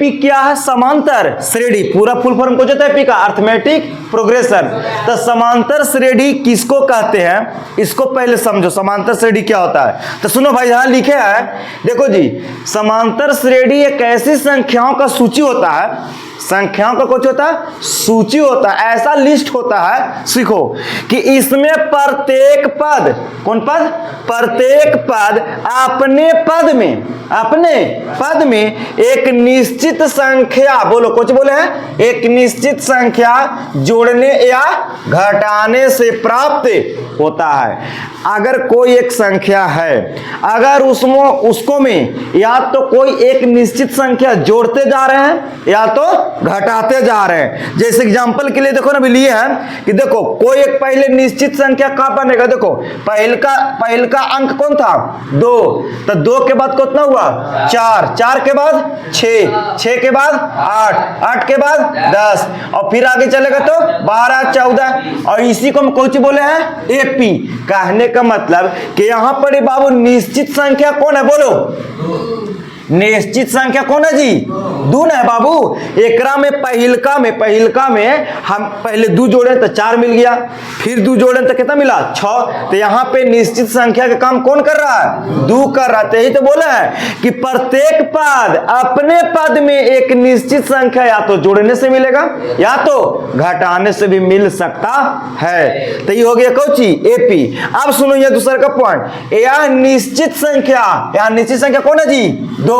AP क्या है? समांतर श्रेणी। पूरा फुल फॉर्म कुछ होता है एपी का, अर्थमेटिक प्रोग्रेशन। तो समांतर श्रेणी किसको कहते हैं, इसको पहले समझो, समांतर श्रेणी क्या होता है। तो सुनो भाई, यहां लिखे है, देखो जी, समांतर श्रेणी एक ऐसी संख्याओं का सूची होता है, संख्याओं का कुछ होता है, सूची होता है, ऐसा लिस्ट होता है, सीखो, कि इसमें प्रत्येक पद, कौन पद? प्रत्येक पद अपने पद में एक निश्चित संख्या, बोलो कुछ बोले हैं, एक निश्चित संख्या जोड़ने या घटाने से प्राप्त होता है। अगर कोई एक संख्या है, अगर उसको में या तो कोई एक निश्चित संख्या जोड़ते जा रहे हैं या तो घटाते जा रहे हैं। जैसे एग्जांपल के लिए देखो ना, लिए हैं कि देखो कोई एक पहले निश्चित संख्या कहां बनेगा, देखो पहल का अंक कौन था? 2, तो 2 के बाद कितना हुआ? 4, 4 के बाद 6, 6 के बाद 8, 8 के बाद 10, और फिर आगे चलेगा तो 12, 14, और इसी को हम कौन सी बोले हैं? एपी। कहने का मतलब कि यहां पर बाबू निश्चित संख्या कौन है, बोलो? निश्चित संख्या कौन है जी? 2 है बाबू। एकरा में पहिलका में हम पहले 2 जोड़े तो 4 मिल गया, फिर 2 जोड़े तो कितना मिला? 6। तो यहाँ पे निश्चित संख्या का काम कौन कर रहा है? 2 कर रहा है। यही तो बोला है कि प्रत्येक पद अपने पद में एक निश्चित संख्या या तो जोड़ने से मिलेगा या तो घटाने से भी मिल सकता है। तो ये हो गया कौची? एपी। अब सुनो ये दूसरा का पॉइंट, यह निश्चित संख्या, यह निश्चित संख्या कौन है जी? 2।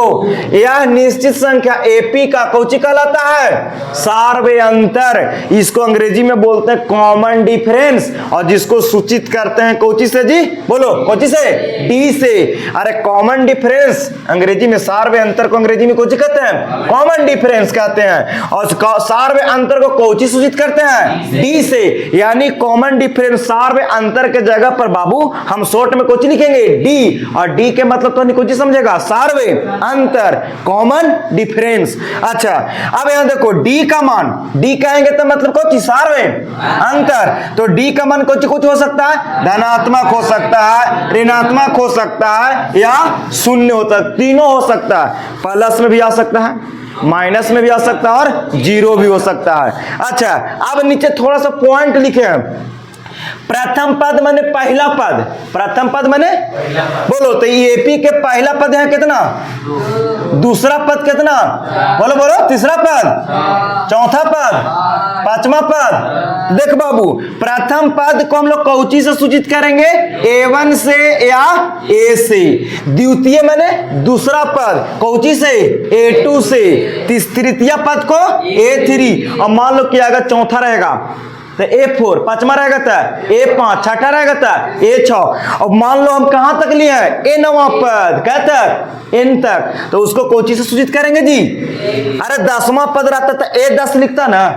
यह निश्चित संख्या एपी का कौची कहलाता है? सार्वयंतर। इसको अंग्रेजी में बोलते हैं कॉमन डिफरेंस, और जिसको सूचित करते हैं कौची से जी? बोलो कौची से? डी से। अरे कॉमन डिफरेंस अंग्रेजी में, सार्वयंतर को अंग्रेजी में कौची कहते हैं? कॉमन डिफरेंस कहते हैं। और सार्वयंतर को कौची सूचित करते हैं? डी से। यानी कॉमन डिफरेंस, सार्वयंतर के जगह पर बाबू हम शॉर्ट में कौची लिखेंगे? डी। और डी के मतलब तो नहीं कौची समझेगा? अंतर, कॉमन डिफरेंस। अच्छा, अब यहां देखो डी का मान, डी कहेंगे तो मतलब कुछ सार्वय अंतर। तो डी का मान कुछ हो सकता है, धनात्मक हो सकता है, ऋणात्मक हो सकता है, या शून्य होता है, तीनों हो सकता है। प्लस में भी आ सकता है, माइनस में भी आ सकता है, और 0 भी हो सकता है। अच्छा, अब नीचे थोड़ा सा पॉइंट लिखे हैं। प्रथम पद माने पहला पद, प्रथम पद माने बोलो तो एपी के पहला पद है कितना? दूसरा पद कितना? बोलो बोलो, तीसरा पद, चौथा पद, पांचवा पद। देख बाबू, प्रथम पद को हम लोग कौची से सूचित करेंगे? A1 से या A से। द्वितीय माने दूसरा पद, कौची से? A2 से। तृतीय पद को A3, और मान लो कि अगर चौथा रहेगा तो A4, पांचवा रहेगा था A5, छठा रहेगा था A6, और मान लो हम कहां तक लिए हैं? Nवां पद, क्या तक? N तक। तो उसको कौची से सूचित करेंगे जी? अरे 10वां पद रहता था A10 लिखता ना,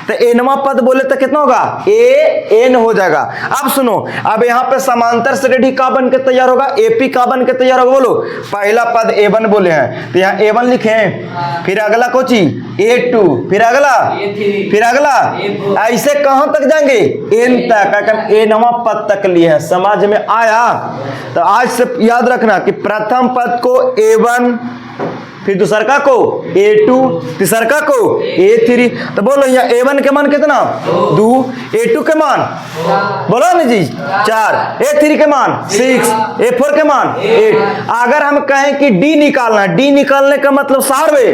तो Nवां पद बोले तो कितना होगा? AN हो जाएगा। अब सुनो, अब यहाँ पे समांतर श्रेणी का बन के तैयार होगा, एपी का बन के तैयार होगा। बोलो, पहला पद A1 बोले हैं तो यहाँ A1 लिखे हैं, फिर अगला कौची? A2, फिर अगला, ऐसे कहां तक जाएंगे? N तक। Nवां पद तक लिए हैं। समझ में आया? तो आज से याद रखना कि प्रथम पद को A1, फिर दूसरा को A2, तीसरा को A3। तो बोलो यहाँ A1 के मान कितना? 2, A2 के मान बोलो ना जी 4, A3 के मान 6, A4 के मान 8। अगर हम कहें कि D निकालना है, D निकालने का मतलब सार्वय,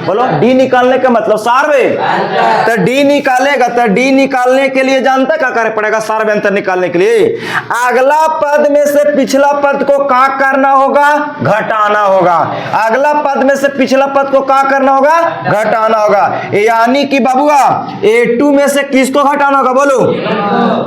बोलो D निकालने का मतलब सार्वय। तो D निकालेगा, तो D निकालने के लिए जानता क्या करना पड़ेगा? सार्वयंतर निकालने के लिए अगला पद में से पिछला पद को क्या करना होगा? घटाना होगा। अगला पद में से पिछला पद को क्या करना होगा? घटाना होगा। यानी कि बाबूआ A2 में से किसको घटाना होगा? बोलो,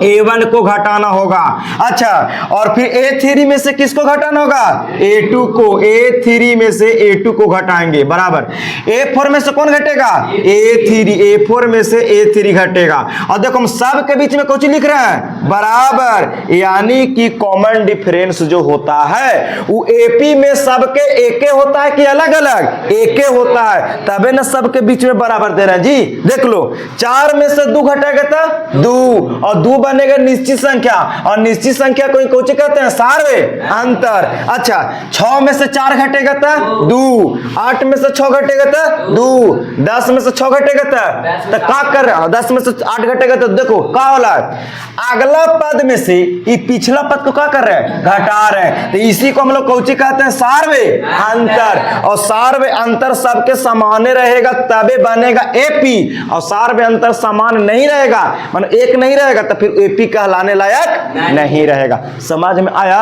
A1 को घटाना होगा। अच्छा, और फिर A3 में से किसको घटाना होगा? A2 को। A3 में से A2 को घटाएंगे, बराबर। A4 में से कौन घटेगा? A3। A4 में से A3 घटेगा। और देखो हम सब के बीच में कुछ लिख रहे हैं, बराबर। यानी कि कॉमन डिफरेंस जो होता है वो AP में सबके एक होता है कि अलग अलग एक होता है, तबे ना सबके बीच में बराबर दे रहे हैं जी। देख लो 4 में से 2 घटाएगा तो 2, और 2 बनेगा निश्चित संख्या, और निश्चित संख्या को कौन कहते हैं? सार्वे अंतर। अच्छा 6 में से 4 घटेगा तो 2, 8 में से 6 घटेगा तो 2, 10 में से 6 घटेगा तो क्या कर रहे हो? 10 में से 8 घटेगा तो देखो क्या होला, अगला पद में से ये पिछला पद को क्या कर रहे हैं? घटा रहे हैं। तो इसी को हम लोग कौची कहते हैं? सार्वे अंतर। और सार्वे अंतर सबके समान रहेगा तबे बनेगा एपी, और सार्वे अंतर समान नहीं रहेगा मतलब एक नहीं रहेगा तो फिर एपी कहलाने लायक नहीं रहेगा। समझ में आया?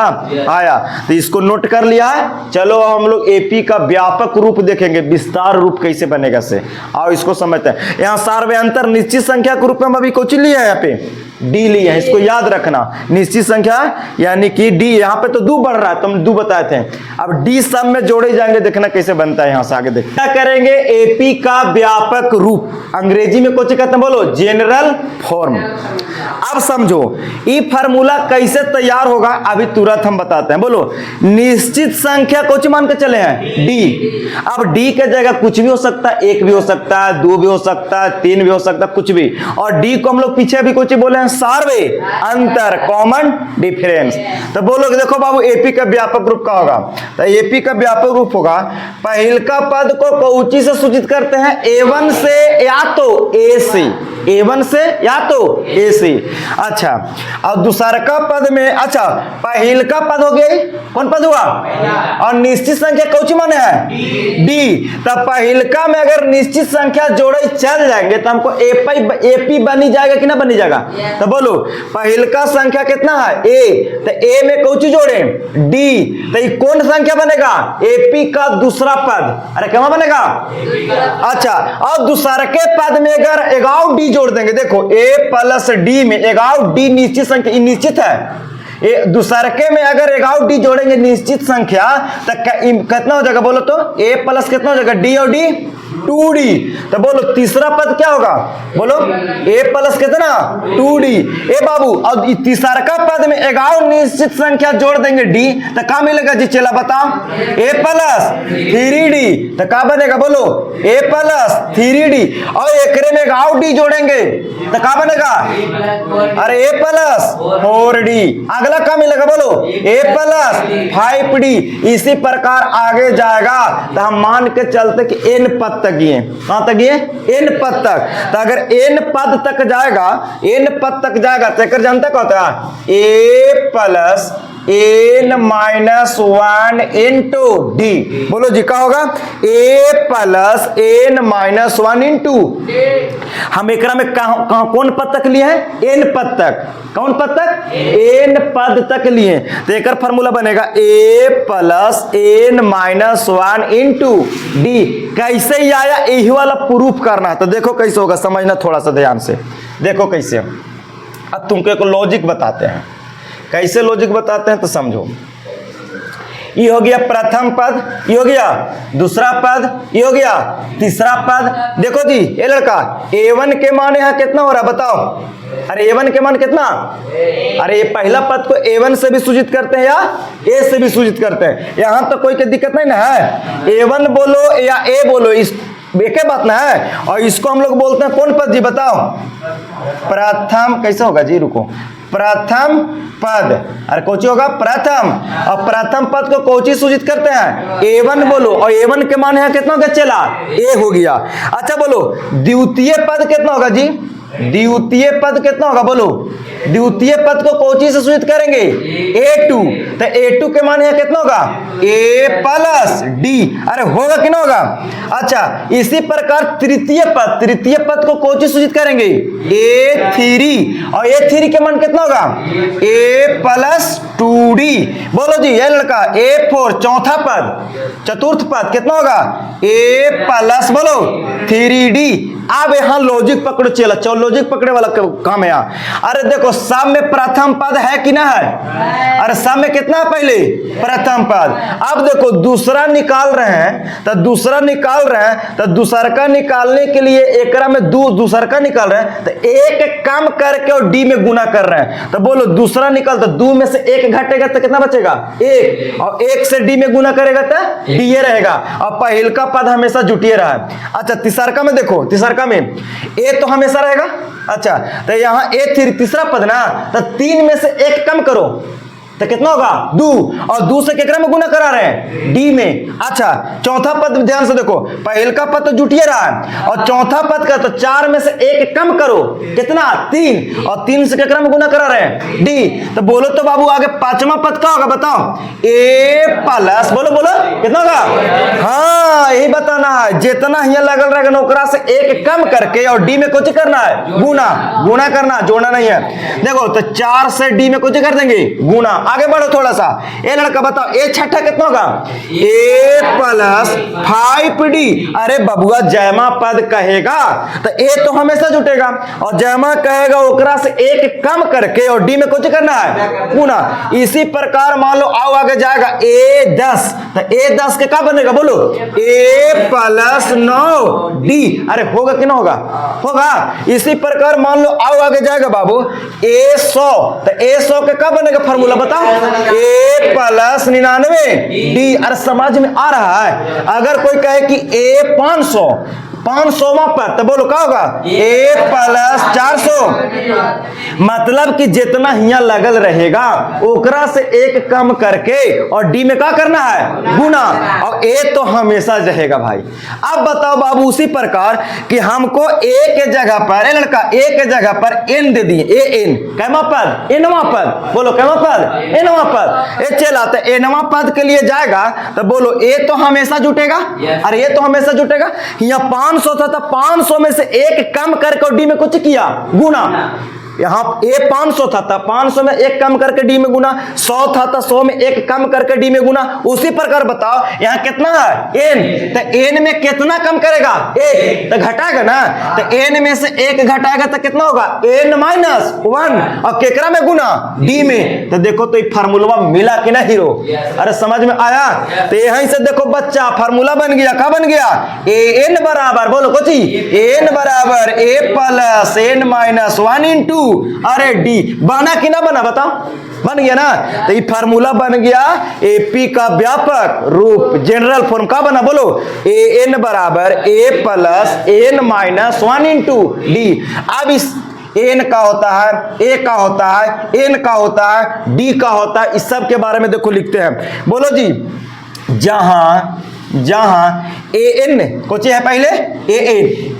आया। तो इसको नोट कर लिया है। चलो हम लोग एपी का व्यापक रूप देखेंगे, विस्तार रूप कैसे बनेगा से। आओ इसको समझते हैं। यहाँ सार्वे अंतर निश्चित संख्या के रूप में हम अभी कुछ लिया है, यहाँ पे डी लिया है, इसको याद रखना। निश्चित संख्या यानी कि डी, यहाँ पे तो 2 बढ़ रहा है, तुम 2 बताए थे। अब डी सब में जोड़े जाएंगे, देखना कैसे बनता है। यहाँ से आगे देख क्या करेंगे? एपी का व्यापक रूप, अंग्रेजी में कुछ कहते हैं, बोलो जेनरल फॉर्म। अब समझो ये फार्मूला कैसे तैयार होगा, अभी तुरंत हम बताते हैं। बोलो निश्चित संख्या कुछ मान के चले हैं? डी। अब डी के जगह कुछ भी हो सकता है, 1 भी हो सकता है, 2 भी हो सकता है, 3 भी हो सकता है, कुछ भी। और डी को हम लोग पीछे भी कुछ बोले हैं? सार्वे अंतर, कॉमन डिफरेंस। तो बोलो देखो बाबू एपी का व्यापक रूप का होगा, तो एपी का व्यापक रूप होगा, पहल का पद को कौची से सूचित करते हैं? A1 से या तो A से, A1 से या तो A से। अच्छा और दूसरा का पद में, अच्छा पहल का पद हो गया, कौन पद हुआ? और निश्चित संख्या कौची माने है? डी। तब पहल का में अगर निश्चित संख्या जोड़े चल जाएंगे तो हमको एपी बनी जाएगा कि ना बनी जाएगा? तो बोलो पहल का संख्या कितना है? ए। तो ए में कौची जोड़े? डी। तो ये कौन संख्या बनेगा? एपी का दूसरा पद। अरे क्या बनेगा? अच्छा और दूसरा के पद में अगर एगाव डी जोड़ देंगे, देखो ए प्लस डी में एगाव डी निश्चित संख्या निश्चित है, दूसरके में अगर एगाव डी जोड़ेंगे निश्चित संख्या तो कितना हो जाएगा? बोलो तो ए प्लस कितना हो जाएगा? डी और डी 2d। तो बोलो तीसरा पद क्या होगा? बोलो a प्लस कितना? 2d। ए बाबू और तीसरा का पद में एगाव निश्चित संख्या जोड़ देंगे d, तो क्या मिलेगा जी? चला बताओ a प्लस 3d। तो क्या बनेगा? बोलो a प्लस 3d। और एकरे में एगाव d जोड़ेंगे तो क्या बनेगा? अरे a प्लस 4d। अगला क्या मिलेगा? बोलो a प्लस 5d। इसी प्रकार आगे जाएगा। तो हम मान के चलते कि n पद तक गए, कहां तक गए? n पद तक। तो अगर n पद तक जाएगा, n पद तक जाएगा तो एक जानता क्या होता है? a plus n minus 1 into D. बोलो जी क्या होगा? a plus n minus 1 into. हम एकरा में कौन पद तक लिए हैं? n पद तक। कौन पद तक? n पद तक लिए। तो एक फार्मूला बनेगा a plus n minus 1 into D. कैसे ही आया? यही वाला प्रूफ करना है। तो देखो कैसे होगा, समझना थोड़ा सा ध्यान से। देखो कैसे, अब तुमको एक लॉजिक बताते हैं। कैसे लॉजिक बताते हैं तो समझो। ये हो गया प्रथम पद, ये हो गया दूसरा पद, ये हो गया तीसरा पद। देखो जी ये लड़का a1 के मान यहाँ कितना हो रहा है बताओ? अरे a1 के मान कितना? अरे ये पहला पद को a1 से भी सूचित करते हैं या a से भी सूचित करते हैं, यहाँ तो कोई दिक्कत नहीं ना है। a1 बोलो या a बोलो, इस एक बात ना है। और इसको हम लोग बोलते हैं कौन पद जी बताओ? प्रथम। कैसे होगा जी? रुको, प्रथम पद। अरे कोची होगा? प्रथम। और प्रथम पद को कोची सूचित करते हैं? a1 बोलो, और a1 के मान यहाँ कितना होगा? चला a हो गया। अच्छा बोलो द्वितीय पद कितना होगा जी? द्वितीय पद कितना होगा? बोलो द्वितीय पद को कोची से सूचित करेंगे? a2। तो a2 के मान यहाँ कितना होगा? a plus D. अरे होगा कि ना होगा? अच्छा इसी प्रकार तृतीय पद, तृतीय पद को कोची सूचित करेंगे? a3। और a3 के मान कितना होगा? a plus 2d। बोलो जी ये लड़का a4 चौथा पद, चतुर्थ पद कितना होगा? a प्लस बोलो 3d। अब यहाँ लॉजिक पकड़ो, चलो लॉजिक पकड़े वाला काम है यहाँ। अरे देखो सब में प्रथम पद है कि ना है? अरे सब में कितना है पहले? प्रथम पद। अब देखो दूसरा निकाल रहे हैं तो दूसरा का निकालने के लिए एकरा में दूसरा का निकाल रहे हैं तो एक कम करके और डी में गुना कर रहे हैं। तो बोलो दूसरा निकाल तो 2 में से 1 घटेगा तो कितना बचेगा? 1, और 1 से डी में गुना करेगा तो डी ये रहेगा, और पहल का पद हमेशा जुटिए रहा है। अच्छा तीसरका में देखो, तीसरका में ए तो हमेशा रहेगा। अच्छा तो यहाँ ए तीसरा पद ना, तो 3 में से 1 कम करो तो कितना होगा? 2, और 2 से केकरा में गुना करा रहे हैं? डी में। अच्छा चौथा पद ध्यान से देखो, पहल का पद तो जुटिए रहा है और चौथा पद का तो 4 में से 1 कम करो, कितना? 3, और 3 से केकरा में गुना करा रहे हैं? डी। तो बोलो तो बाबू आगे पांचवा पद का होगा, बताओ? ए प्लस, बोलो कितना होगा? हाँ यही बताना है, जितना यहाँ लगल रहेगा ओकरा से 1 कम करके और डी में कुछ करना है? गुना करना, जोड़ना नहीं है। देखो तो 4 से डी में कुछ कर देंगे? गुना। आगे बढ़ो थोड़ा सा, ए लड़का बताओ ए छठा कितना होगा? ए प्लस 5d। अरे बबुआ जयमा पद कहेगा तो ए तो हमेशा जुटेगा, और जयमा कहेगा ओकरा से 1 कम करके और डी में कुछ करना है? गुना। इसी प्रकार मान लो आओ आगे जाएगा ए 10, तो ए 10 के क्या बनेगा? बोलो ए प्लस 9d। अरे होगा कि ना होगा? होगा। इसी प्रकार मान लो आओ आगे जाएगा बाबू ए 100, तो ए 100 के क्या बनेगा? फॉर्मूला बताओ? ए प्लस 99d। अरे समझ में आ रहा है? अगर कोई कहे कि ए 500वां पद तो बोलो क्या होगा? ए प्लस 400। मतलब कि जितना हिया लगल रहेगा ओकरा से 1 कम करके और डी में क्या करना है? गुना, और ए तो हमेशा रहेगा भाई। अब बताओ बाबू उसी प्रकार कि हमको ए के जगह पर, लड़का ए के जगह पर एन दे दिए, ए एन कैमा पद? एनवा पद। बोलो कैमा पद? एनवा पद। ए चला तो एनवा पद के लिए जाएगा तो बोलो ए तो हमेशा जुटेगा। अरे ये तो हमेशा जुटेगा। यहाँ 500 था तो 500 में से 1 कम करके डी में कुछ किया? गुना। यहाँ ए 500 था तो 500 में 1 कम करके डी में गुना, 100 था तो 100 में 1 कम करके डी में गुना। उसी प्रकार बताओ यहाँ कितना है? एन। तो एन में कितना कम करेगा? 1, तो घटाएगा ना, तो एन में से 1 घटाएगा तो कितना होगा? n माइनस 1, और केकरा में गुना? डी में। तो देखो तो ये फार्मूला मिला कि ना हीरो? अरे समझ में आया? तो यहीं से देखो बच्चा फार्मूला बन गया। क्या बन गया? ए एन बराबर, बोलो कोची? एन बराबर A plus N minus 1 into, अरे डी। बना कि ना बना? बताओ। बन गया ना? तो ये फार्मूला बन गया एपी का व्यापक रूप, जनरल फॉर्म। का बना? बोलो ए एन बराबर A plus N minus 1 into D. अब इस एन का होता है, ए का होता है, एन का होता है, डी का होता है, इस सब के बारे में देखो लिखते हैं। बोलो जी, जहां ए एन कुछ है पहले ए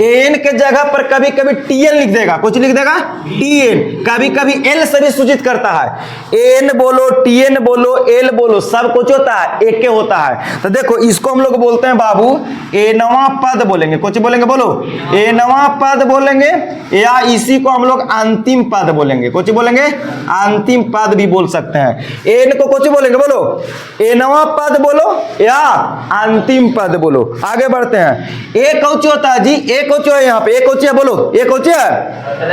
एन के जगह पर कभी कभी टी एन लिख देगा, कुछ लिख देगा टी एन, कभी कभी एल से भी सूचित करता है। एन बोलो, टी एन बोलो, एल बोलो, सब कुछ होता है एक के होता है। तो देखो इसको हम लोग बोलते हैं बाबू एनवा पद बोलेंगे। कुछ बोलेंगे? बोलो एनवा पद बोलेंगे, या इसी को हम लोग अंतिम पद बोलेंगे। कुछ बोलेंगे? अंतिम पद भी बोल सकते हैं। एन को कुछ बोलेंगे? बोलो एनवा पद बोलो या अंतिम पद बोलो। आगे बढ़ते हैं। ए कौची होता है जी? ए कौची है यहाँ पे? ए कौची है? बोलो ए कौची है?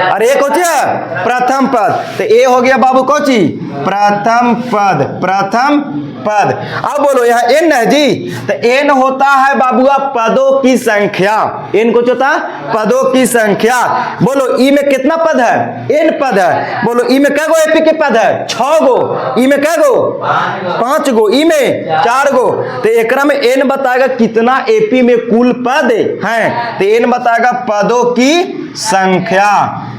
अरे ए कौची है? प्रथम पद। तो ए हो गया बाबू कौची? प्रथम पद, प्रथम पद। अब बोलो यहाँ एन है जी, तो एन होता है बाबूआ पदों की संख्या। एन कुछ होता है? पदों की संख्या। बोलो ई में कितना पद है? एन पद है। बोलो ई में कै गो एपी के पद है? 6 गो। ई में कै गो? 5 गो। ई में 4 गो। तो एकरा में एन बताएगा कितना एपी में कुल पद हैं, तो एन बताएगा पदों की संख्या।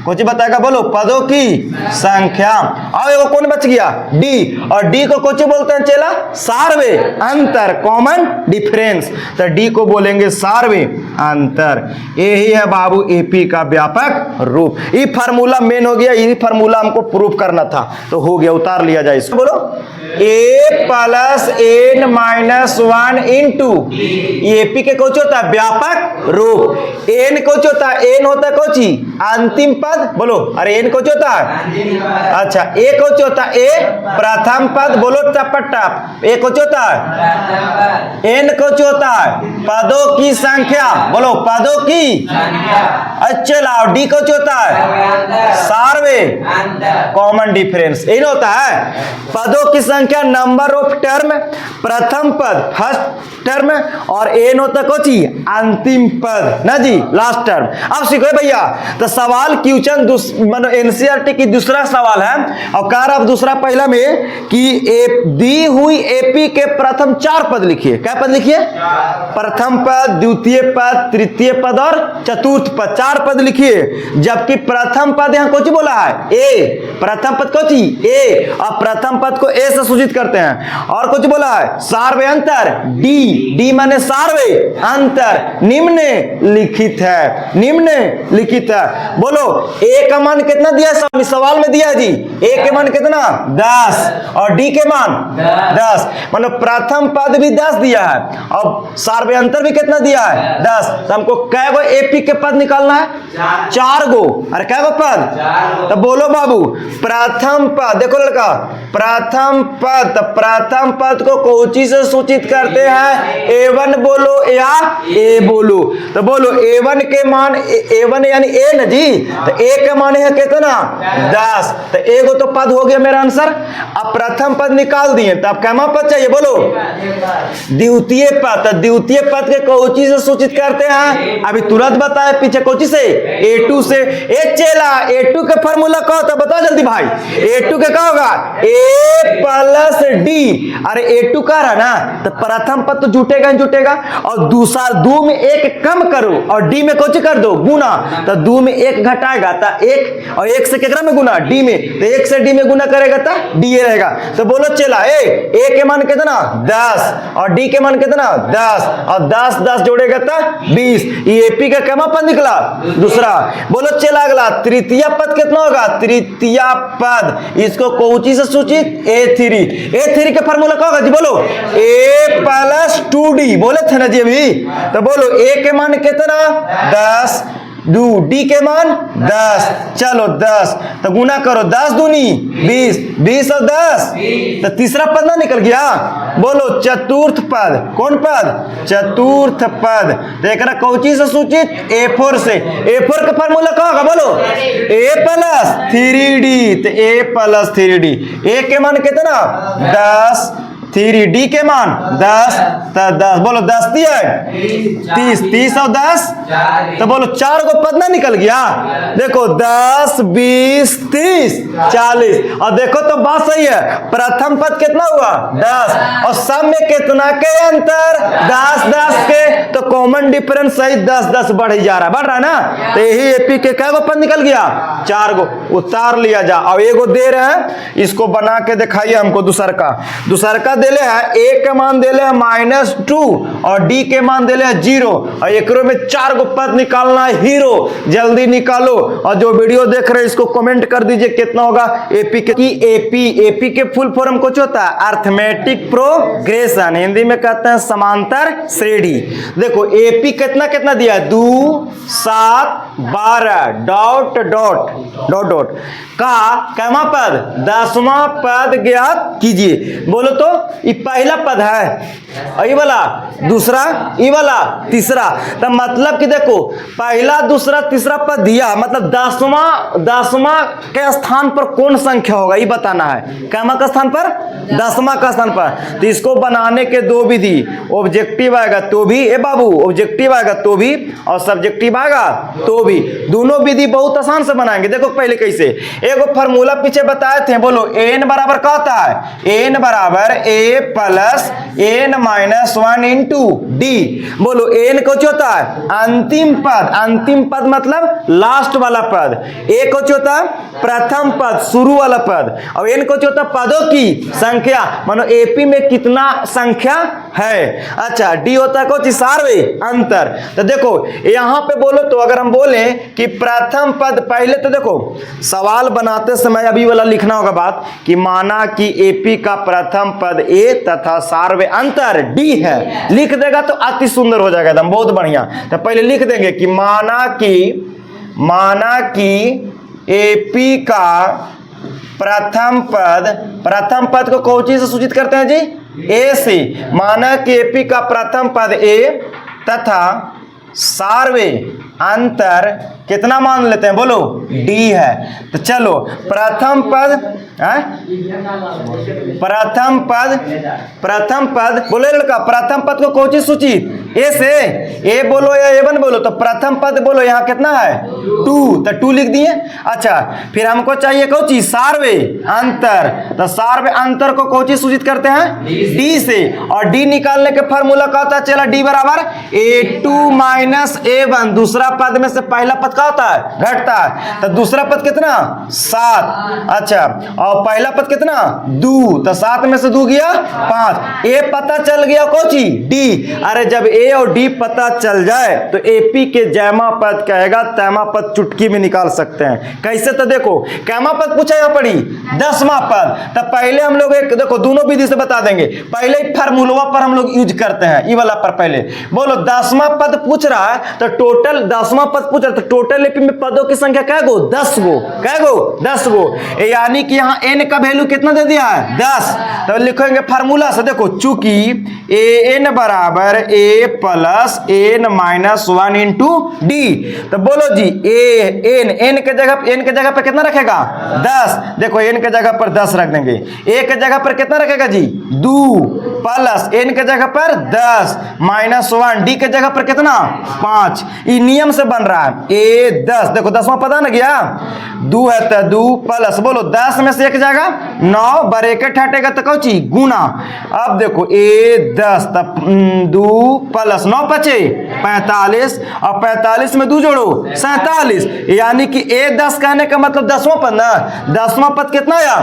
कुछ बताएगा? बोलो पदों की संख्या। अब एगो कौन बच गया? डी। और डी को कुछ बोलते हैं चेला? सारवे अंतर, कॉमन डिफरेंस। तो डी को बोलेंगे सारवे अंतर। यही है बाबू एपी का व्यापक रूप। ये फार्मूला मेन हो गया, ये फार्मूला हमको प्रूफ करना था तो हो गया, उतार लिया जाए इसको। बोलो A plus N minus 1 into AP के कुछ होता है? व्यापक रूप। एन कुछ होता है? एन होता है कोची? अंतिम पद। बोलो अरे एन कुछ होता है? अच्छा ए कौन सी होता है? ए प्रथम पद, बोलो टपटप। ए कौन सी होता है? एन कौन सी होता है? पदों की संख्या, बोलो पदों की। अच्छा लाओ, डी कौन सी होता है? Sarve common difference. ये होता है पदों की संख्या, नंबर ऑफ टर्म, प्रथम पद फर्स्ट टर्म, और एन होता है कोची अंतिम पद ना जी, लास्ट टर्म। अब सीखो भैया, तो सवाल क्वेश्चन मतलब एनसीईआरटी की दूसरा सवाल है, और कह रहा दूसरा पहला में कि दी हुई एपी के प्रथम 4 पद लिखिए। क्या पद लिखिए? प्रथम पद, द्वितीय पद, तृतीय पद और चतुर्थ पद, 4 पद लिखिए। जबकि प्रथम पद यहाँ कोची बोला है? ए। प्रथम पद कोची? ए। अब प्रथम पद को ए से सूचित करते हैं। और कुछ बोला है? सार्वे अंतर, डी। डी माने सार्वे अंतर निम्न लिखित है, निम्न लिखित है। बोलो ए का मान कितना दिया है? सवाल में दिया है जी। ए के मान कितना? 10, और डी के मान 10। मतलब प्रथम पद भी 10 दिया है, और सार्वे अंतर भी कितना दिया है? 10। तो हमको कै गो एपी के पद निकालना है? 4 गो। अरे कै गो पद? तो बोलो बाबू, प्रथम पद, देखो लड़का, प्रथम पद, तो प्रथम पद को कोची से सूचित करते हैं? A1 बोलो या ए बोलो। तो बोलो A1 के मान, A1 यानी ए न जी, तो ए का मान है कितना? 10। तो ए को तो पद हो गया मेरा आंसर। अब प्रथम पद निकाल दिए, तो अब कैमा पद चाहिए? बोलो द्वितीय पद। तो द्वितीय पद के कोची से सूचित करते हैं? अभी तुरंत बताए, पीछे कोची से? A2 से। ए चेला, A2 के फार्मूला क्या होता है? बताओ जल्दी भाई। A2 के क्या होगा? A plus D. अरे A2 का रहा ना, तो प्रथम पद तो जुटेगा ही जुटेगा, और दूसरा 2 में 1 कम करो, और डी में कुछ कर दो गुना, तो 2 में 1 घटाएगा, तो 1, और 1 से कितना में गुना? डी में। तो 1 से डी में गुना करेगा तो डी रहेगा। तो बोलो चला, ए के मान कितना? 10, और डी के मान कितना? 10, और 10 10 जोड़ेगा तो 20। ये एपी का कैमा पद निकला? दूसरा। बोलो चला अगला, तृतीय पद कितना होगा? तृतीय पद, इसको कोची से सूचित? A3। A3 के फार्मूला क्या होगा जी? बोलो ए प्लस 2D। बोले थे ना जी अभी। तो बोलो ए के मान कितना? 10, डी के मान 10। चलो 10, तो गुना करो, 10 दूनी 20, 20 और 10, तो तीसरा पद ना निकल गया। बोलो चतुर्थ पद। कौन पद? चतुर्थ पद। तो एक कोची से सूचित? A4 से। A4 का फार्मूला क्या होगा? बोलो A प्लस 3D। तो A प्लस 3D। ए के मान कितना? 10, 3D के मान 10, तो 10, बोलो 10 दिया 30, 30 और 10, तो बोलो 4 को पद ना निकल गया। देखो 10, 20, 30, 40, और देखो तो बात सही है। प्रथम पद कितना हुआ? 10, और सब में कितना के अंतर? 10 10 के, तो कॉमन डिफरेंस सही 10 10 बढ़ ही जा रहा है, बढ़ रहा है ना। तो यही एपी के कै गो पद निकल गया? 4 गो। उतार लिया जा। और एगो दे रहे हैं, इसको बना के दिखाइए हमको। दूसर का देले है, ए के मान देले है -2, और डी के मान देले है 0, और एकरो में 4 गो पद निकालना है हीरो। जल्दी निकालो, और जो वीडियो देख रहे हैं इसको कमेंट कर दीजिए कितना होगा एपी के। एपी के फुल फॉर्म कुछ होता है? अर्थमेटिक प्रोग्रेशन, हिंदी में कहते हैं समांतर श्रेणी। देखो एपी कितना कितना दिया है? 2, 7, 12, डॉट डॉट डॉट डॉट का कैमा पद? 10वां पद ज्ञात कीजिए। बोलो तो ये पहला पद है, ये वाला दूसरा, ये वाला तीसरा। तो मतलब कि देखो पहला दूसरा तीसरा पद दिया, मतलब 10वां के स्थान पर कौन संख्या होगा ये बताना है। कैमा का स्थान पर? 10वां का स्थान पर। तो इसको बनाने के 2 विधि, ऑब्जेक्टिव आएगा तो भी, ए बाबू ऑब्जेक्टिव आएगा तो भी, और सब्जेक्टिव आएगा तो भी। दोनों विधि बहुत आसान से बनाएंगे। देखो पहले कैसे, एगो फार्मूला पीछे बताए थे। बोलो एन बराबर क्या होता है? एन बराबर A plus N minus 1 into D. बोलो एन कुछ होता है? अंतिम पद। अंतिम पद मतलब लास्ट वाला पद। ए कुछ होता है? प्रथम पद, शुरू वाला पद। और एन कुछ होता है? पदों की संख्या, मानो एपी में कितना संख्या है। अच्छा, डी होता है कुछ? सार्वे अंतर। तो देखो यहां पे बोलो तो अगर हम बोले कि प्रथम पद, पहले तो देखो सवाल बनाते समय अभी वाला लिखना होगा बात कि माना कि एपी का प्रथम पद ए तथा सार्वे अंतर डी है। लिख देगा तो अति सुंदर हो जाएगा, एकदम बहुत बढ़िया। तो पहले लिख देंगे कि माना कि एपी का प्रथम पद को कौन चीज से सूचित करते हैं जी? ए से। माना कि एपी का प्रथम पद ए तथा सार्वे अंतर कितना मान लेते हैं? बोलो डी है। तो चलो प्रथम पद बोले लड़का, प्रथम पद को कौन चीज सूचित? ए से। ए बोलो या ए1 बोलो, तो प्रथम पद बोलो यहाँ कितना है? 2, तो 2 लिख दिए। अच्छा, फिर हमको चाहिए कौन चीज? सार्वे अंतर। तो सार्वे अंतर को कौन चीज सूचित करते हैं? डी से। और डी निकालने के फॉर्मूला का होता है, चला डी बराबर A2 माइनस A1। दूसरा पद में से पहला पद का होता है? घटता है। तो दूसरा पद कितना? 7। अच्छा, और पहला पद कितना? 2। तो 7 में से 2 गया 5। ए पता चल गया कौन चीज? डी। अरे जब ए और डी पता चल जाए तो एपी के जैमा पद कहेगा, तैमा पद चुटकी में निकाल सकते हैं। कैसे? तो देखो, कैमा पद पूछा यहाँ पड़ी 10वां पद। तो पहले हम लोग एक देखो, दोनों विधि से बता देंगे। पहले फार्मूला पर हम लोग यूज करते हैं, ई वाला पर पहले बोलो 10वां पद पूछ रहा है, तो टोटल 10वां पद पूछ रहा है, तो टोटल एपी में पदों की संख्या क्या गो? 10 गो। क्या गो? 10 गो। यानी कि यहाँ एन का वैल्यू कितना दे दिया है? 10। तो लिखेंगे फार्मूला से, देखो चूंकि ए एन बराबर A plus N minus 1 into D. तो बोलो जी एन के जगह पर कितना रखेगा? 10। देखो एन के जगह पर 10 रख देंगे। ए के जगह पर कितना रखेगा जी? 2 प्लस एन के जगह पर 10 माइनस 1, डी के जगह पर कितना? 5। ये नियम से बन रहा है ए 10। देखो 10वां पता ना गया, 2 है तो 2 प्लस बोलो 10 में से एक जाएगा 9, ब्रैकेट हटेगा तो कौन चीज? गुना। अब देखो ए 10 तब 2 प्लस 9 बचे 45, और 45 में 2 जोड़ो 47। यानी कि ए 10 कहने का मतलब 10वां पद ना। 10वां पद कितना आया?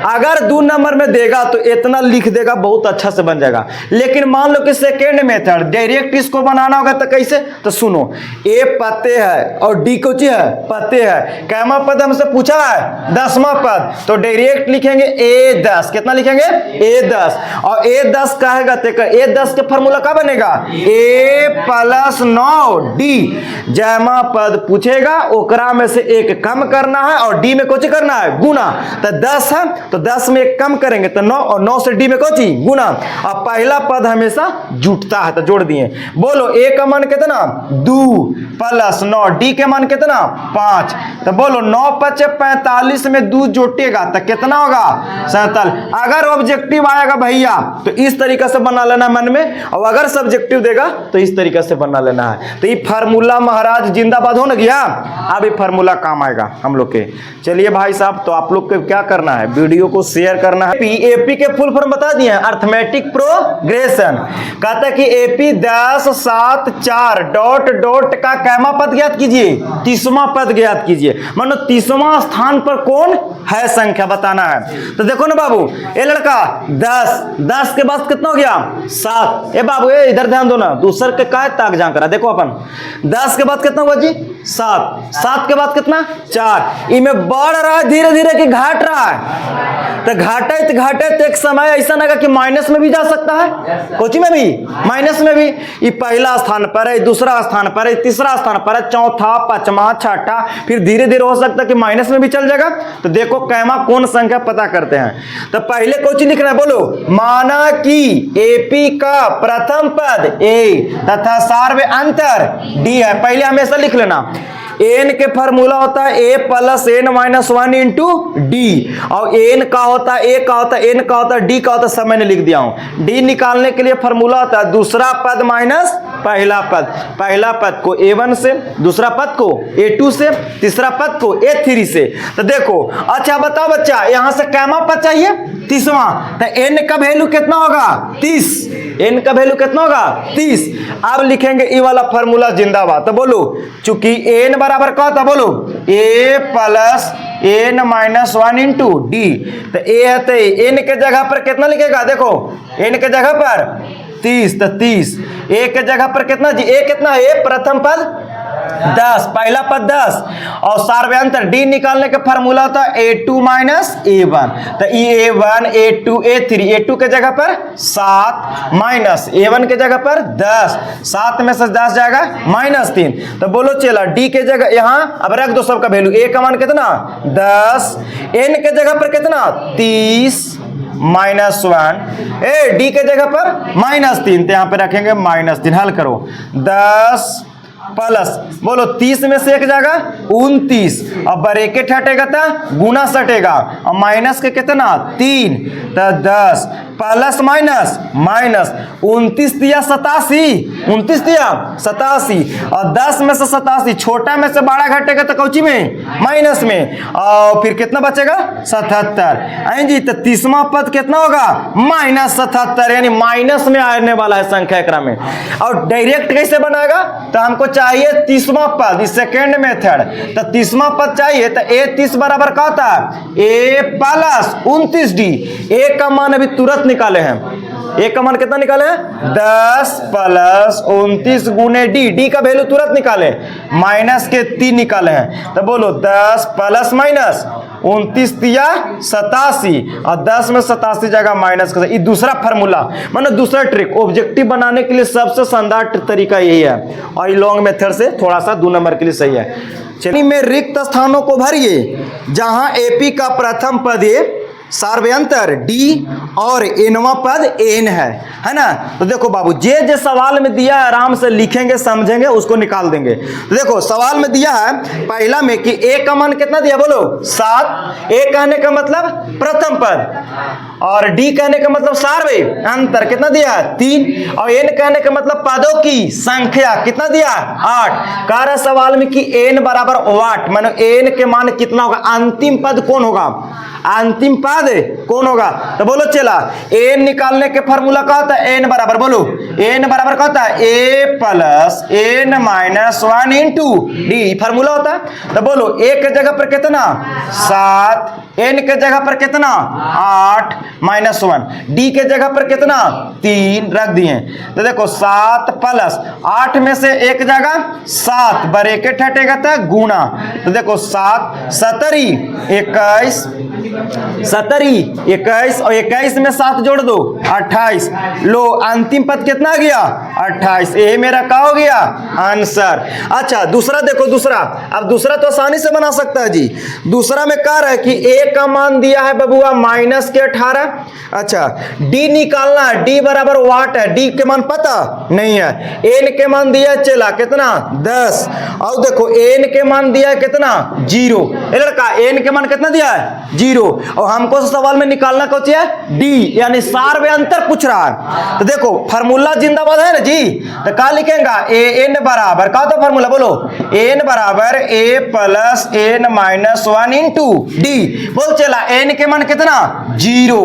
अगर 2 नंबर में देगा तो इतना लिख देगा, बहुत अच्छा से बन जाएगा। लेकिन मान लो कि सेकेंड मेथड डायरेक्ट इसको बनाना होगा तो कैसे? तो सुनो, ए पते है और डी को है पते है। कैमा पद हमसे पूछा है 10वां पद, तो डायरेक्ट लिखेंगे ए 10। कितना लिखेंगे? ए 10। और ए 10 कहेगा तो ए 10 के फॉर्मूला क्या बनेगा? ए प्लस 9 डी। जैमा पद पूछेगा ओकरा में से एक कम करना है और डी में कुछ करना है? गुना। तो 10 है तो 10 में एक कम करेंगे तो 9, और 9 से डी में कुछ गुना। और पहला पद हमेशा जुटता है तो जोड़ दिए। बोलो ए का मान कितना? 2 प्लस 9, डी के मान कितना? 5। तो बोलो 9 5 45 में 2 जोटेगा तो कितना होगा? 47। अगर ऑब्जेक्टिव आएगा भैया तो इस तरीके से बना लेना मन में, और अगर सब्जेक्टिव देगा तो इस तरीके से बना लेना है। तो ये फार्मूला महाराज जिंदाबाद हो ना गया। अब ये फार्मूला काम आएगा हम लोग के। चलिए भाई साहब, तो आप लोग को क्या करना है? वीडियो को शेयर करना है। एपी के फुल फॉर्म बता दिए, अर्थमेटिक प्रोग्रेशन। कहता है कि एपी 10 7 4 डॉट डॉट का कैमा पद ज्ञात कीजिए, 30वां पद ज्ञात कीजिए। मानो 30वां स्थान पर कौन है संख्या बताना है। तो देखो ना बाबू, ए लड़का 10 के बाद कितना हो गया? 7। ए बाबू ए इधर ध्यान दो ना, दूसर के काय ताक जा करा। देखो अपन 10 के बाद कितना हुआ जी? 7 के बाद कितना? 4। इनमें बढ़ रहा है धीरे धीरे कि घट रहा है? तो घटे तो एक समय ऐसा लगा कि माइनस में भी जा सकता है, कोची में भी माइनस में भी। ये पहला स्थान पर है, दूसरा स्थान पर है, तीसरा स्थान पर है, चौथा, पांचवा, छठा, फिर धीरे धीरे हो सकता है कि माइनस में भी चल जाएगा। तो देखो कैमा कौन संख्या पता करते हैं। तो पहले कोची लिखना है? बोलो माना कि एपी का प्रथम पद ए तथा सार्व अंतर डी है। पहले हमेशा लिख लेना, एन के फॉर्मूला होता है A plus N minus 1 into D. और एन का होता है, ए का होता है, एन का होता है, डी का होता है, सब मैंने लिख दिया हूं। डी निकालने के लिए फॉर्मूला होता है दूसरा पद माइनस पहला पद। पहला पद को A1 से, दूसरा पद को A2 से, तीसरा पद को A3 से। तो देखो, अच्छा बताओ बच्चा, यहां से कैमा पद चाहिए 30वां, तो एन का वैल्यू कितना होगा? 30। एन का वैल्यू कितना होगा? 30। अब लिखेंगे ई वाला फॉर्मूला जिंदाबाद। तो बोलो चूंकि एन बराबर क्या होता? बोलो A plus N minus 1 into D. तो ए है तो एन के जगह पर कितना लिखेगा? देखो एन के जगह पर 30, तो 30। ए के जगह पर कितना जी? ए कितना है? ए प्रथम पद 10, पहला पद 10 और सार्वयांतर डी निकालने का फार्मूला था a2 माइनस a1, तो a1 a2 a3, a2 के जगह पर 7 माइनस a1 के जगह पर 10, 7 में से 10 जाएगा -3, तो बोलो चला डी के जगह यहाँ अब रख दो सबका वैल्यू, a का मान कितना 10, n के जगह पर कितना 30 -1, डी के जगह पर -3, तो यहाँ पे रखेंगे -3, हल करो 10 प्लस बोलो 30 में से एक जाएगा 29 और ब्रैकेट हटेगा तो गुना सटेगा और माइनस के कितना 3, तो 10 प्लस माइनस माइनस 29 दिया 87, 29 दिया 87 और 10 में से 87, छोटा में से बड़ा घटेगा तो कौची में माइनस में, और फिर कितना बचेगा 77 जी, तो 30वां पद कितना होगा -77, यानी माइनस में आने वाला है संख्या एकरा में। और डायरेक्ट कैसे बनाएगा, तो हमको चाहिए 30वां पद, इस सेकेंड मेथड, तो 30वां पद चाहिए तो a30 बराबर क्या होता है a प्लस 29d, a का मान अभी तुरंत निकाले हैं, a का मान कितना निकाले हैं 10 प्लस 29 गुने डी का वैल्यू तुरंत निकाले, माइनस के 3 निकाले हैं, तो बोलो 10 प्लस माइनस 29 दिया 87 और 10 में 87 जगह माइनस कर, ये दूसरा फार्मूला मतलब दूसरा ट्रिक ऑब्जेक्टिव बनाने के लिए सबसे शानदार तरीका यही है, और लॉन्ग मेथड से थोड़ा सा 2 नंबर के लिए सही है। चलिए में रिक्त स्थानों को भरिए जहां एपी का प्रथम पद ए सार्वयांतर डी और एनवा पद एन है ना। तो देखो बाबू जे सवाल में दिया है आराम से लिखेंगे समझेंगे उसको निकाल देंगे। तो देखो सवाल में दिया है पहला में कि ए का मान कितना दिया बोलो 7, ए कहने का मतलब प्रथम पद और डी कहने का मतलब सार्वे अंतर कितना दिया 3 और एन कहने का मतलब पदों की संख्या कितना दिया 8। कह रहा सवाल में कि एन बराबर 8 मानो एन के मान कितना होगा, अंतिम पद कौन होगा, अंतिम पद कौन होगा। तो बोलो चला एन निकालने के फार्मूला क्या होता है, एन बराबर बोलो एन बराबर क्या होता है A plus N minus 1 into D formula होता है। तो बोलो ए के जगह पर कितना 7, एन के जगह पर कितना 8 माइनस 1, डी के जगह पर कितना 3 रख दिए। तो देखो 7 प्लस 8 में से एक जगह 7 ब्रैकेट हटेगा तो गुना, तो देखो 7 सतरी 21 सतरी 21 और 21 में 7 जोड़ दो 28, लो अंतिम पद कितना आ गया 28, ये मेरा क्या हो गया आंसर। अच्छा दूसरा देखो, दूसरा अब दूसरा तो आसानी से बना सकता है जी। दूसरा में कह रहा है कि ए का मान दिया है बबुआ माइनस के 18, अच्छा डी निकालना है, डी बराबर वाट है, डी के मान पता नहीं है, एन के मान दिया है चला कितना 10 और देखो एन के मान दिया है कितना 0, ये लड़का एन के मान कितना दिया है 0 और हमको सवाल में निकालना कौन सी है डी यानी सार्वय अंतर पूछ रहा है। तो देखो फार्मूला जिंदाबाद है ना जी, तो क्या लिखेगा ए एन बराबर क्या होता फार्मूला बोलो एन बराबर A plus N minus 1 into D. बोल चला एन के मान कितना 0,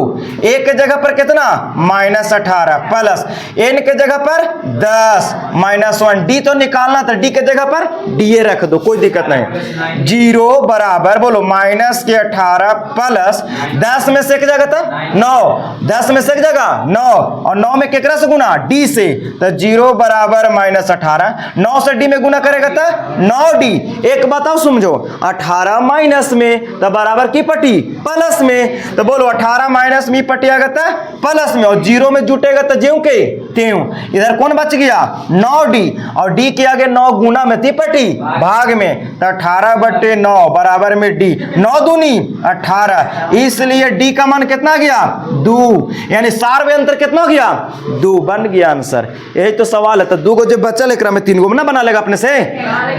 ए के जगह पर कितना -18 प्लस एन के जगह पर 10 माइनस 1, डी तो निकालना था, डी के जगह पर डी ए रख दो कोई दिक्कत नहीं। 0 बराबर बोलो माइनस के 18 प्लस 10 में से एक जगह था 9, 10 में से एक जगह 9 और 9 में केकरा से गुना डी से, तो 0 बराबर -18, 9 से डी में गुना करेगा तो 9d। एक बताओ समझो 18 माइनस में तो बराबर की पटी प्लस में, तो बोलो 18 माइनस में पटी आएगा तो प्लस में और 0 में जुटेगा तो ज्यों के त्यों, इधर कौन बच गया 9d और d के आगे 9 गुना में थी पटी भाग में, तो 18/9 बराबर में d, 9 दूनी 18, इसलिए d का मान कितना गया 2 यानी सार्वय अंतर कितना हो गया 2 बन गया आंसर। यही तो सवाल है, तो 2 को जो बचल एक में 3 गो ना बना लेगा अपने से,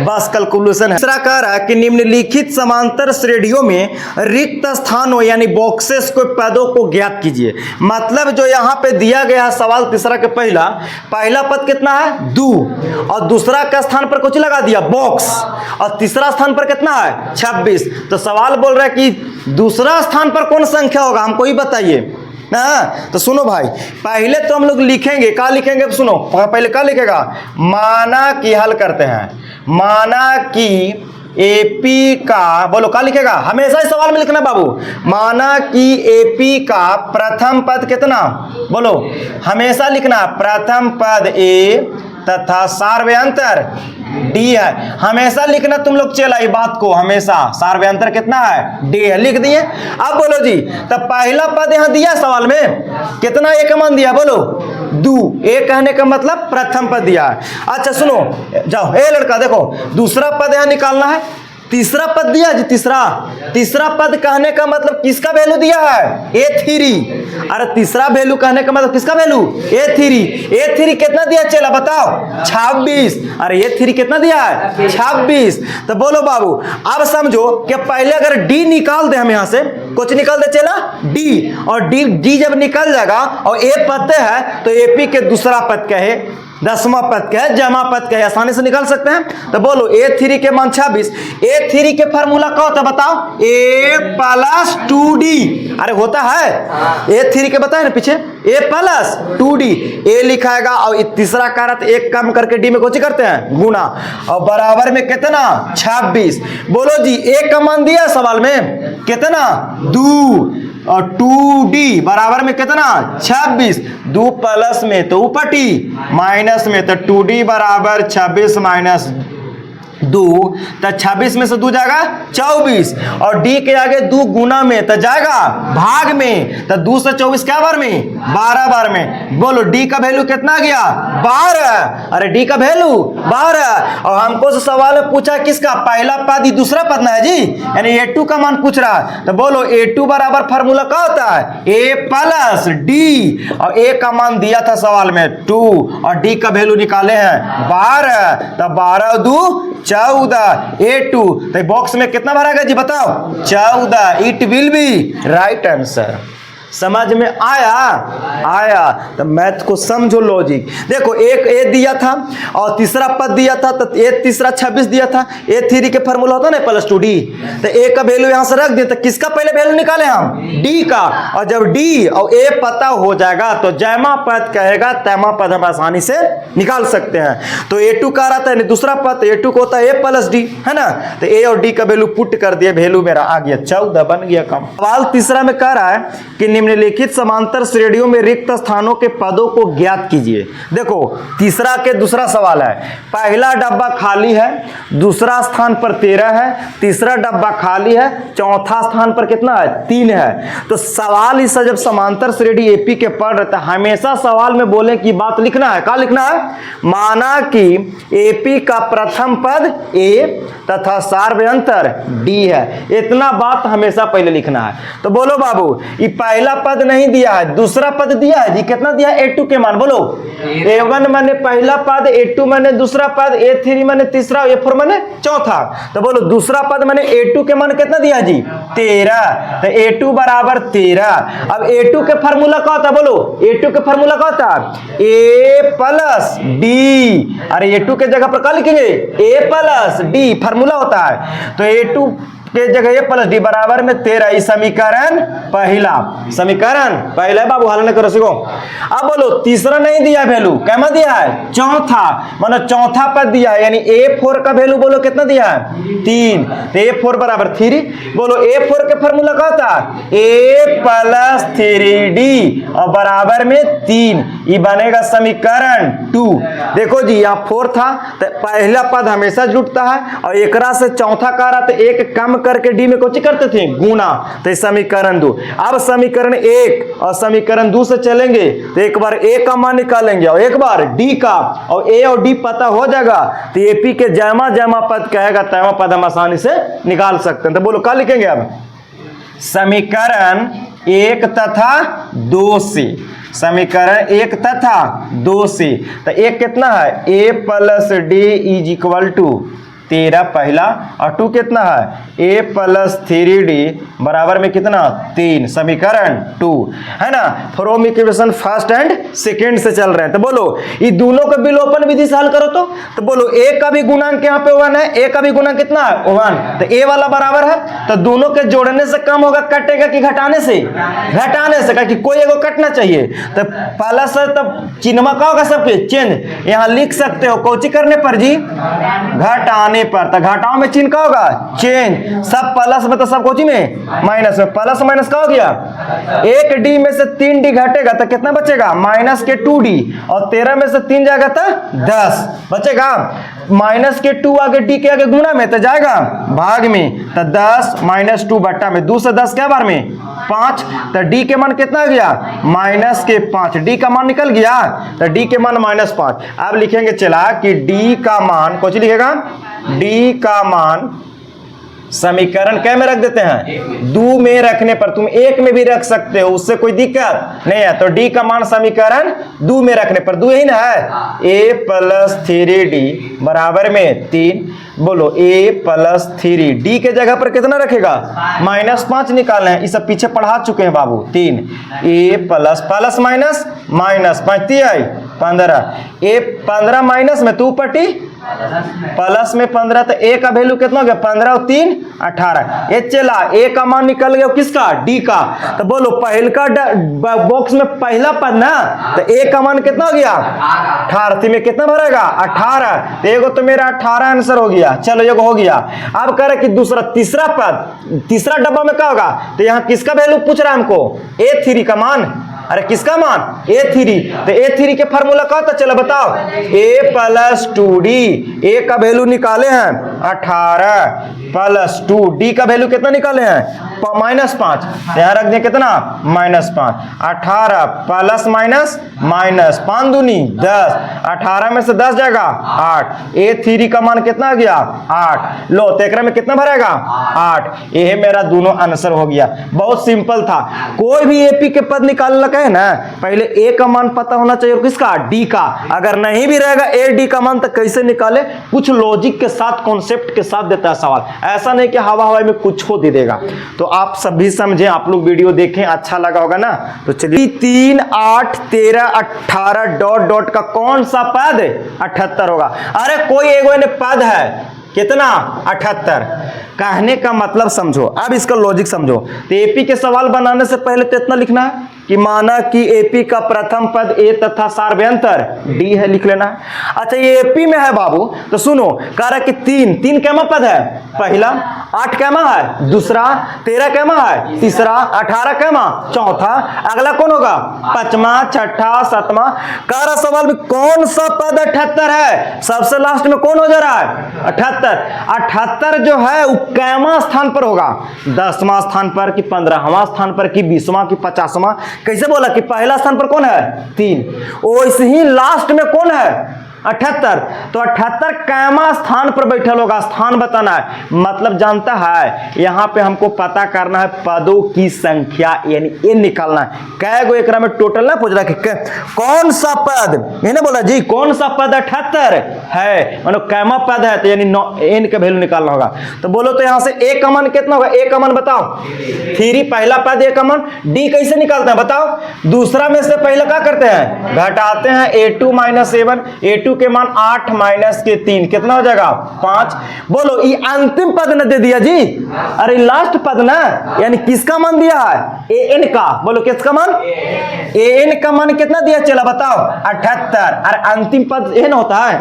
बस कैलकुलेशन है। दूसरा कह रहा है कि निम्नलिखित समांतर श्रेणियों में रिक्त स्थानों यानी बॉक्सेस को पदों को ज्ञात कीजिए। मतलब जो यहाँ पे दिया गया है सवाल तीसरा के पहला पद कितना है 2 और दूसरा का स्थान पर कुछ लगा दिया बॉक्स और तीसरा स्थान पर कितना है 26। तो सवाल बोल रहा है कि दूसरा स्थान पर कौन संख्या होगा हमको ही बताइए ना। तो सुनो भाई पहले तो हम लोग लिखेंगे, क्या लिखेंगे सुनो पहले क्या लिखेगा, माना कि हल करते हैं, माना कि एपी का बोलो क्या लिखेगा, हमेशा इस सवाल में लिखना बाबू, माना कि एपी का प्रथम पद कितना बोलो हमेशा लिखना प्रथम पद ए तथा सार्वय अंतर डी है। हमेशा लिखना तुम लोग चला ये बात को, हमेशा सार्वयंत्र कितना है, डी है, लिख दिए। अब बोलो जी, तब पहला पद यहां दिया सवाल में, कितना एक मान दिया, बोलो दू। एक कहने का मतलब प्रथम पद दिया है। अच्छा सुनो, जाओ ए लड़का देखो, दूसरा पद यहां निकालना है। तीसरा पद दिया जी, तीसरा पद कहने का मतलब किसका वैल्यू दिया है, A3। अरे तीसरा वैल्यू कहने का मतलब किसका वैल्यू, A3 कितना दिया चला बताओ, 26। अरे A3 कितना दिया है, 26। तो बोलो बाबू, अब समझो कि पहले अगर D निकाल दे, हम यहां से कुछ निकाल दे चला D, और D जब निकल जाएगा और A पद है तो AP के दूसरा पद कहे, 10वां पद क्या है, जमा पद क्या है, आसानी से निकाल सकते हैं। तो बोलो A3 के मान 26। A3 के फार्मूला क्या होता है बताओ, A प्लस 2D। अरे होता है A3 के, बताए ना पीछे, A प्लस 2D। A लिखाएगा और तीसरा कारक एक कम करके D में कोची करते हैं, गुना, और बराबर में कितना, 26। बोलो जी A का मान दिया सवाल में कितना, 2, और 2D बराबर में कितना, 26। 2 प्लस में तो ऊपटी, माइनस में तो 2D बराबर 26 माइनस 2, तो 26 में से 2 जाएगा 24, और D के आगे 2 गुना में तो जाएगा भाग में, तो 2 से 24 क्या बार में, 12 बार में। बोलो D का वैल्यू कितना गया, 12। अरे D का वैल्यू 12। और हमको से सवाल में पूछा किसका, पहला पद, दूसरा पद ना है जी, यानी A2 का मान पूछ रहा है। तो बोलो A2 बराबर फार्मूला क्या होता है, A प्लस D, और A का मान दिया था सवाल में 2, और D का वैल्यू निकाले हैं 12, तो 12 2 14, A2। तो बॉक्स में कितना भरा जी बताओ, 14। It will be right answer. समझ में आया। तो मैथ को समझो, लॉजिक देखो, एक ए दिया था और तीसरा पद दिया था, तो ए तीसरा 26 दिया था। A3 के फार्मूला होता है ना प्लस 2D, तो ए का वैल्यू यहां से रख दिया, तो किसका पहले वैल्यू निकाले हम, डी का। और जब डी और ए पता हो जाएगा तो जैमा पद कहेगा तैमा पद हम आसानी से निकाल सकते हैं। तो A2 का रहा था दूसरा पद, A2 को होता है A प्लस डी, है ना। तो ए और डी का वैल्यू पुट कर दिया, वैल्यू मेरा आ गया 14, बन गया काम। सवाल तीसरा में कह रहा है कि निम्नलिखित समांतर श्रेणियों में रिक्त स्थानों के पदों को ज्ञात कीजिए। देखो तीसरा के दूसरा सवाल है, पहला डब्बा खाली है, दूसरा स्थान पर 13 है, तीसरा डब्बा खाली है, चौथा स्थान पर कितना है, 3 है। तो सवाल इस जब समांतर श्रेणी एपी के पढ़ रहे थे, हमेशा सवाल में बोले की बात लिखना है, क्या लिखना है, माना कि एपी का प्रथम पद ए तथा सार्वयंत्र डी है, इतना बात हमेशा पहले लिखना है। तो बोलो बाबू, ये पहला पद नहीं दिया है, दूसरा पद दिया है जी, कितना दिया है, A2 के मान, बोलो A1 माने पहला पद, A2 माने दूसरा पद, A3 माने तीसरा, A4 माने चौथा। तो बोलो दूसरा पद माने A2 के मान कितना दिया जी, 13, तो A2 बराबर 13। अब A2 के फार्मूला क्या होता है, बोलो A2 के फार्मूला क्या होता है, A प्लस डी। अरे A2 के जगह पर क्या लिखेंगे, A प्लस डी फार्मूला होता है। तो A2 के जगह A प्लस डी बराबर में 13, समीकरण पहला, समीकरण पहला बाबू, हल न करो सीखो। अब बोलो तीसरा नहीं दिया वैल्यू, कैमा दिया है, चौथा, मानो चौथा पद दिया है, यानी A4 का वैल्यू बोलो कितना दिया है, 3, तो A4 बराबर 3। बोलो A4 के फार्मूला क्या होता है, A प्लस 3D और बराबर में 3, ये बनेगा समीकरण 2। देखो जी यहाँ 4 था, तो पहला पद हमेशा जुटता है, और एकरा से चौथा का रहा तो एक कम करके डी में कुछ करते थे, गुना, तो समीकरण 2। अब समीकरण 1 और समीकरण 2 से चलेंगे तो एक बार ए का मान निकालेंगे और एक बार डी का, और ए और डी पता हो जाएगा तो एपी के जमा जमा पद कहेगा तैमा पद हम आसानी से निकाल सकते हैं। तो बोलो क्या लिखेंगे अब, समीकरण 1 तथा 2 से, समीकरण 1 तथा 2 से, तो एक कितना है, A plus D is equal to 13 पहला, और 2 कितना है, A प्लस 3D बराबर में कितना, 3, समीकरण 2, है ना। From equation first and second से चल रहे हैं। तो बोलो ये दोनों का विलोपन विधि से हल करो। तो बोलो A का भी गुणांक यहाँ पे 1 है, A का भी गुणांक कितना है, 1, तो A वाला बराबर है, तो दोनों के जोड़ने से कम होगा, कटेगा कि घटाने से, घटाने से, कि कोई एगो कटना चाहिए। तो पहला से तब चिन्ह का होगा सबके चेंज, यहाँ लिख सकते हो कौची करने पर जी, घटाने बढ़ाने पर, तो घटाओ में चिन्ह का होगा चेंज, सब प्लस में तो सब कोची में माइनस में, प्लस माइनस का हो गया 1d में से 3d घटेगा तो कितना बचेगा माइनस के 2d, और 13 में से 3 जाएगा तो 10 बचेगा, माइनस के 2 आगे d के आगे गुणा में तो जाएगा भाग में, तो 10 माइनस 2 बट्टा में, 2 से 10 क्या बार में 5, तो d के मान कितना गया माइनस के 5, d का मान निकल गया तो d के मान -5। अब लिखेंगे चला कि d का मान कुछ लिखेगा, d का मान समीकरण क्या में रख देते हैं 2 में रखने पर, तुम 1 में भी रख सकते हो, उससे कोई दिक्कत नहीं है। तो d का मान समीकरण 2 में रखने पर 2 ही ना है, a प्लस 3d बराबर में 3, बोलो a प्लस 3d के जगह पर कितना रखेगा -5 निकालना है, इस सब पीछे पढ़ा चुके हैं बाबू 3, a plus minus minus 5 15, a 15 minus में 2 पटी प्लस में 15, तो a का वैल्यू कितना हो गया 15 और 3 18, ये चला a का मान निकल गया किसका d का, तो बोलो पहल का बॉक्स में पहला पद ना, तो a का मान कितना हो गया 18, में कितना भरेगा 18, तो एगो तो मेरा 18 आंसर हो गया, चलो एगो हो गया। अब कह रहे कि दूसरा तीसरा पद, तीसरा डब्बा में क्या होगा, तो यहाँ किसका वैल्यू पूछ रहा है हमको a3 का मान, अरे किसका मान a3, तो a3 के फार्मूला क्या था चलो बताओ, a प्लस 2d, a का वैल्यू निकाले हैं 18 प्लस 2d का वैल्यू कितना निकाले हैं -5, यहाँ रख दें कितना -5, 18 प्लस माइनस 5 दूनी 10, 18 में से 10 जाएगा 8, a3 का मान कितना आ गया 8, लो तेकरा में कितना भरेगा 8, ये मेरा दोनों आंसर हो गया। बहुत सिंपल था, कोई भी एपी के पद निकालने का है ना, पहले a का मान पता होना चाहिए और किसका d का, अगर नहीं भी रहेगा a d का मान तो कैसे निकाले, कुछ लॉजिक के साथ कॉन्सेप्ट के साथ देता है सवाल, ऐसा नहीं कि हवा हवा में कुछ हो दे देगा। तो आप सभी समझे, आप लोग वीडियो देखें, अच्छा लगा होगा ना। तो चलिए 3 8 13 18 डॉट डॉट का कौन सा पद 78 होगा, अरे कोई एगो पद है कितना 78, कहने का मतलब समझो, अब इसका लॉजिक समझो। तो एपी के सवाल बनाने से पहले तो इतना लिखना है कि माना कि एपी का प्रथम पद ए तथा सार्वयंतर डी है, लिख लेना है। अच्छा ये एपी में है बाबू, तो सुनो कह रहा कि 3 कैमा पद है पहला, 8 कैमा है दूसरा, 13 कैमा है तीसरा, 18 कैमा चौथा, अगला कौन होगा पांचवा छठा सातवां। कह रहा सवाल में कौन सा पद 78 है, सबसे लास्ट में कौन हो जा रहा है 78 जो है वो कैमा स्थान पर होगा, 10वां स्थान पर कि 15वां स्थान पर कि 20वां कि 50वां, कैसे बोला कि पहला स्थान पर कौन है 3, वैसे ही लास्ट में कौन है 78, तो 78 कैमा स्थान पर बैठल होगा, स्थान बताना है, मतलब जानता है यहाँ पे हमको पता करना है पदों की संख्या, यानी ये निकालना है कै गो एकरा में टोटल ना पूछ रहा कि कौन सा पद, मैंने बोला जी कौन सा पद 78 है, मतलब कैमा पद है, तो यानी एन का वैल्यू निकालना होगा। तो बोलो तो यहाँ से ए का मान कितना होगा, ए का मान बताओ 3 पहला पद, ए का मान, डी कैसे निकालते हैं बताओ, दूसरा में से पहले क्या करते हैं घटाते हैं, a2 - a1, a2 के मान 8 माइनस के 3 कितना हो जाएगा 5। बोलो ये अंतिम पद न दे दिया जी, अरे लास्ट पद ना, यानी किसका मान दिया है an का, बोलो किसका मान an का मान कितना दिया चला बताओ 78, अरे अंतिम पद n होता है,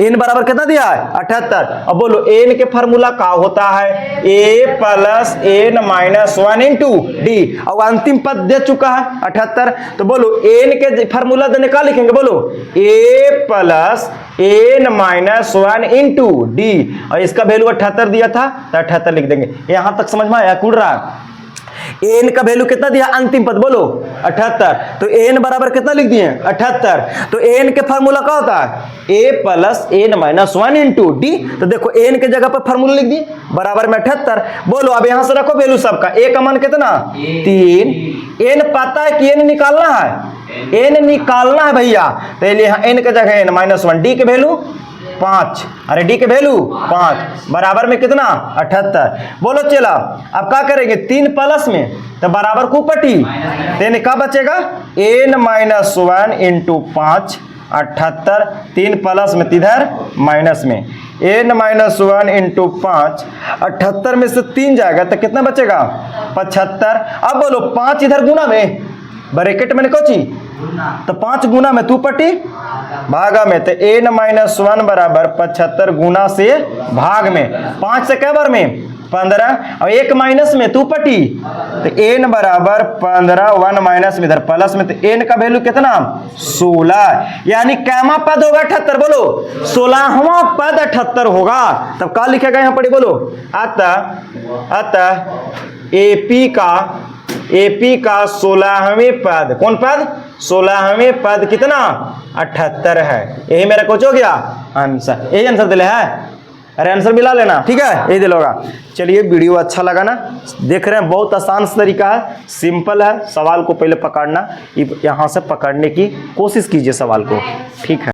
n बराबर कितना दिया है 78। अब बोलो n के फार्मूला का होता है a plus n minus 1 into D, और अंतिम पद दे चुका है 78, तो बोलो n के फार्मूला देने का लिखेंगे, बोलो a plus n minus 1 into D, और इसका वैल्यू 78 दिया था तो 78 लिख देंगे। यहां तक समझ में आया, कुल रहा n का वैल्यू कितना दिया अंतिम पद, बोलो 78, तो n बराबर कितना लिख दिए 78, तो n के फार्मूला क्या होता है a plus n minus 1 into D, तो देखो n के जगह पर फार्मूला लिख दिए बराबर में 78। बोलो अब यहां से रखो वैल्यू सबका, a का मान कितना 3, n पता है कि n निकालना है, n निकालना है भैया, तो यहाँ n के जगह n माइनस 1, डी के वैल्यू 5, अरे डी के वैल्यू 5 बराबर में कितना 78। बोलो चला अब क्या करेंगे 3 प्लस में तो बराबर को पटी, तो क्या बचेगा n माइनस 1 इंटू 5 78, 3 प्लस में इधर माइनस में n माइनस 1 इंटू 5, 78 में से 3 जाएगा तो कितना बचेगा 75। अब बोलो 5 इधर गुना में ब्रैकेट में कौची, तो 5 गुना में 2 पटी भागा में, तो n-1 बराबर 75 गुना से भाग में, 5 से कै बार में 15, और 1 माइनस में 2 पटी, तो n बराबर 15, 1 माइनस में इधर प्लस में, तो n का वैल्यू कितना 16, यानी कैमा पद होगा 78, बोलो 16वां पद 78 होगा। तब क्या लिखेगा यहाँ पर बोलो, अतः एपी का 16वें पद, कौन पद 16वें पद कितना 78 है। यही मेरा कुछ हो गया आंसर, यही आंसर दिले है। अरे आंसर मिला लेना, ठीक है, यही दिल होगा। चलिए वीडियो अच्छा लगा ना, देख रहे हैं बहुत आसान तरीका है, सिंपल है। सवाल को पहले पकड़ना, यहाँ से पकड़ने की कोशिश कीजिए सवाल को, ठीक है।